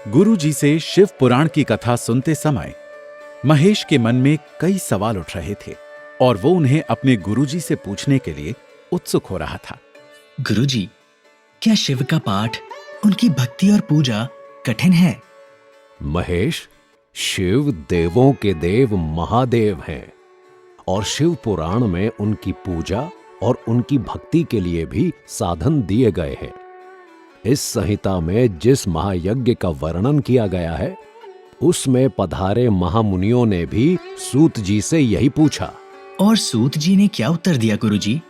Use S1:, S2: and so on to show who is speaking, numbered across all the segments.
S1: गुरुजी से शिव पुराण की कथा सुनते समय महेश के मन में कई सवाल उठ रहे थे और वो उन्हें अपने गुरुजी से पूछने के लिए उत्सुक हो रहा था।
S2: गुरुजी, क्या शिव का पाठ, उनकी भक्ति और पूजा कठिन है?
S3: महेश, शिव देवों के देव महादेव हैं और शिव पुराण में उनकी पूजा और उनकी भक्ति के लिए भी साधन दिए गए हैं। इस संहिता में जिस महायज्ञ का वर्णन किया गया है, उसमें पधारे महामुनियों ने भी सूत जी से यही पूछा।
S2: और सूत जी ने क्या उत्तर दिया गुरुजी?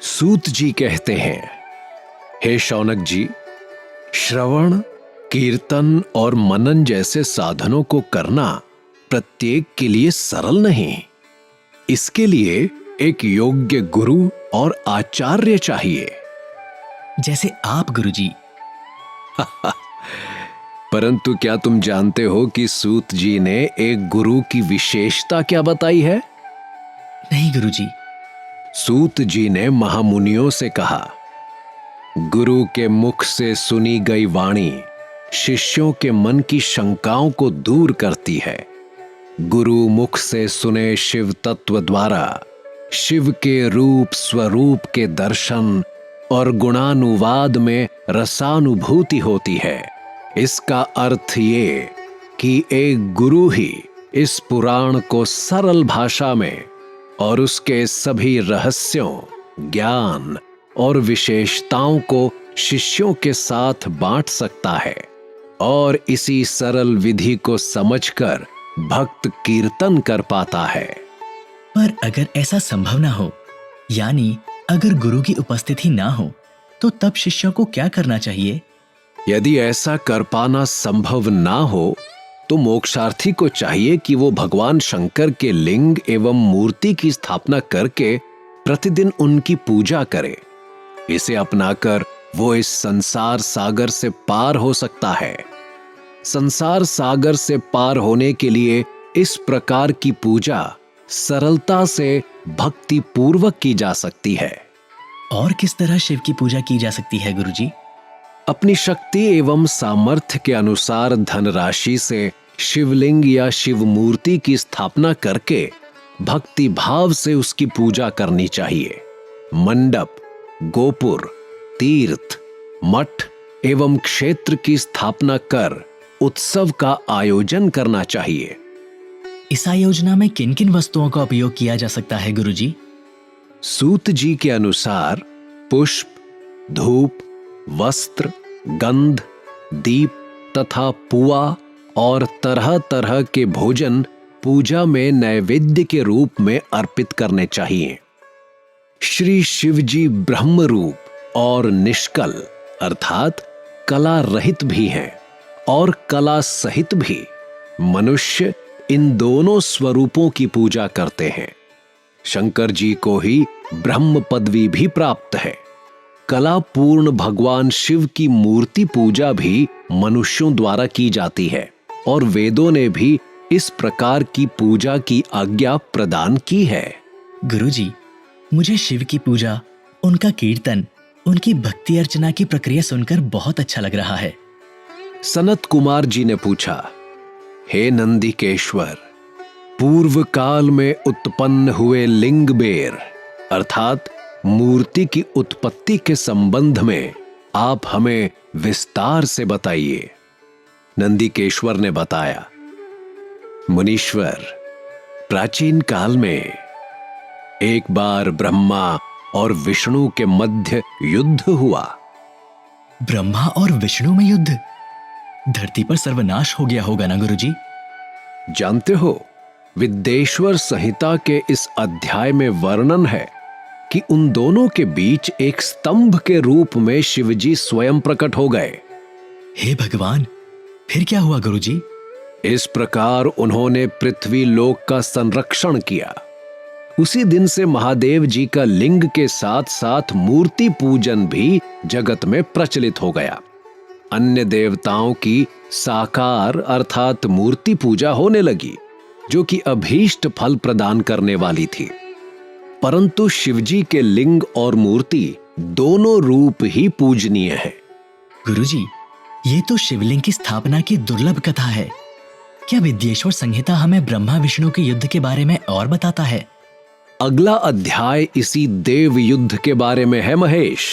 S3: सूत जी कहते हैं, हे शौनक जी, श्रवण, कीर्तन और मनन जैसे साधनों को करना प्रत्येक के लिए सरल नहीं। इसके लिए एक योग्य गुरु और आचार्य चाहिए।
S2: जैसे आप गुरुजी।
S3: परंतु क्या तुम जानते हो कि सूत जी ने एक गुरु की विशेषता क्या बताई है?
S2: नहीं गुरुजी।
S3: सूत जी ने महामुनियों से कहा, गुरु के मुख से सुनी गई वाणी शिष्यों के मन की शंकाओं को दूर करती है। गुरु मुख से सुने शिव तत्व द्वारा शिव के रूप स्वरूप के दर्शन और गुणानुवाद में रसानुभूति होती है। इसका अर्थ ये कि एक गुरु ही इस पुराण को सरल भाषा में और उसके सभी रहस्यों, ज्ञान और विशेषताओं को शिष्यों के साथ बांट सकता है और इसी सरल विधि को समझकर भक्त कीर्तन कर पाता है।
S2: पर अगर ऐसा संभव ना हो, यानी अगर गुरु की उपस्थिति ना हो, तो तब शिष्यों को क्या करना चाहिए?
S3: यदि ऐसा कर पाना संभव ना हो, तो मोक्षार्थी को चाहिए कि वो भगवान शंकर के लिंग एवं मूर्ति की स्थापना करके प्रतिदिन उनकी पूजा करे। इसे अपनाकर वो इस संसार सागर से पार हो सकता है। संसार सागर से पार होने के लिए इस प्रकार की पूजा सरलता से भक्ति पूर्वक की जा सकती है।
S2: और किस तरह शिव की पूजा की जा सकती है गुरुजी?
S3: अपनी शक्ति एवं सामर्थ्य के अनुसार धनराशि से शिवलिंग या शिव मूर्ति की स्थापना करके भक्ति भाव से उसकी पूजा करनी चाहिए। मंडप, गोपुर, तीर्थ, मठ एवं क्षेत्र की स्थापना कर उत्सव का आयोजन करना चाहिए।
S2: इस आयोजना में किन किन वस्तुओं का उपयोग किया जा सकता है गुरुजी?
S3: सूत जी के अनुसार पुष्प, धूप, वस्त्र, गंध, दीप तथा पुआ और तरह तरह के भोजन पूजा में नैवेद्य के रूप में अर्पित करने चाहिए। श्री शिव जी ब्रह्म रूप और निष्कल अर्थात कला रहित भी हैं और कला सहित भी। मनुष्य इन दोनों स्वरूपों की पूजा करते हैं। शंकर जी को ही ब्रह्म पदवी भी प्राप्त है। कला पूर्ण भगवान शिव की मूर्ति पूजा भी मनुष्यों द्वारा की जाती है और वेदों ने भी इस प्रकार की पूजा की आज्ञा प्रदान की है।
S2: गुरुजी, मुझे शिव की पूजा, उनका कीर्तन, उनकी भक्ति अर्चना की प्रक्रिया सुनकर बहुत अच्छा लग रहा है।
S3: सनत कुमार जी ने पूछा, हे नंदिकेश्वर, पूर्व काल में उत्पन्न हुए लिंग बेर अर्थात मूर्ति की उत्पत्ति के संबंध में आप हमें विस्तार से बताइए। नंदिकेश्वर ने बताया, मुनीश्वर, प्राचीन काल में एक बार ब्रह्मा और विष्णु के मध्य युद्ध हुआ।
S2: ब्रह्मा और विष्णु में युद्ध? धरती पर सर्वनाश हो गया होगा ना गुरुजी?
S3: जानते हो, विद्येश्वर संहिता के इस अध्याय में वर्णन है कि उन दोनों के बीच एक स्तंभ के रूप में शिवजी स्वयं प्रकट हो गए।
S2: हे भगवान, फिर क्या हुआ गुरुजी?
S3: इस प्रकार उन्होंने पृथ्वी लोक का संरक्षण किया। उसी दिन से महादेव जी का लिंग के साथ साथ मूर्ति पूजन भी जगत में प्रचलित हो गया। अन्य देवताओं की साकार अर्थात मूर्ति पूजा होने लगी, जो कि अभीष्ट फल प्रदान करने वाली थी। परंतु शिवजी के लिंग और मूर्ति दोनों रूप ही पूजनीय है।
S2: गुरुजी, ये तो शिवलिंग की स्थापना की दुर्लभ कथा है। क्या विद्येश्वर संहिता हमें ब्रह्मा विष्णु के युद्ध के बारे में और बताता है?
S3: अगला अध्याय इसी देव युद्ध के बारे में है महेश।